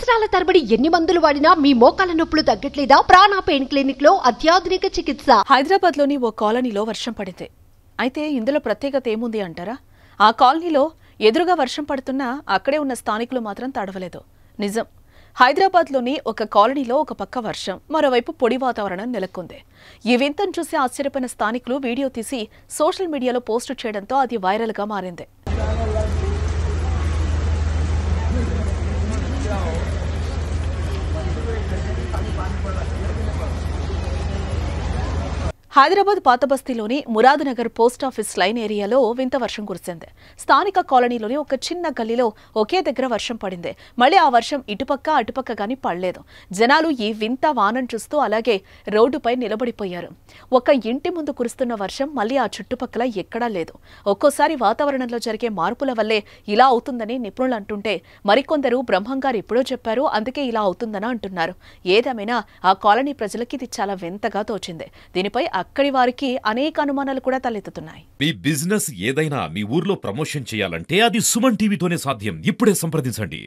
సంవత్సరాల తరబడి ఎన్ని మందులు వాడినా మీ మోకాల నొప్పులు తగ్గట్లేదా? ప్రాణ పెయిన్ క్లినిక్ లో అత్యాధునిక చికిత్స. హైదరాబాద్ లోని ఓ కాలనీలో వర్షం పడింది. అయితే ఇందులో ప్రత్యేకత ఏముంది అంటారా? ఆ కాలనీలో ఎదురుగా వర్షం పడుతున్నా అక్కడే ఉన్న స్థానికులు మాత్రం తడవలేదు. నిజం, హైదరాబాద్ లోని ఒక కాలనీలో ఒక పక్క వర్షం, మరోవైపు పొడి వాతావరణం నెలకొంది. ఈ వింతను చూసి ఆశ్చర్యపోయిన స్థానికులు వీడియో తీసి సోషల్ మీడియాలో పోస్టు చేయడంతో అది వైరల్ గా మారింది. హైదరాబాద్ పాతబస్తీలోని మురాద్నగర్ పోస్టాఫీస్ లైన్ ఏరియాలో వింత వర్షం కురిసింది. స్థానిక కాలనీలోని ఒక చిన్న గల్లీలో ఒకే దగ్గర వర్షం పడింది. మళ్లీ ఆ వర్షం ఇటుపక్క అటుపక్క గానీ పడలేదు. జనాలు ఈ వింత వానను చూస్తూ అలాగే రోడ్డుపై నిలబడిపోయారు. ఒక ఇంటి ముందు కురుస్తున్న వర్షం మళ్లీ ఆ చుట్టుపక్కల ఎక్కడా లేదు. ఒక్కోసారి వాతావరణంలో జరిగే మార్పుల వల్లే ఇలా అవుతుందని నిపుణులు అంటుంటే, మరికొందరు బ్రహ్మంగారు ఎప్పుడో చెప్పారు, అందుకే ఇలా అవుతుందని అంటున్నారు. ఏదేమైనా ఆ కాలనీ ప్రజలకి ఇది చాలా వింతగా తోచింది. దీనిపై అక్కడి వారికి అనేక అనుమానాలు కూడా తలెత్తుతున్నాయి. మీ బిజినెస్ ఏదైనా మీ ఊర్లో ప్రమోషన్ చేయాలంటే అది సుమన్ టీవీతోనే సాధ్యం. ఇప్పుడే సంప్రదించండి.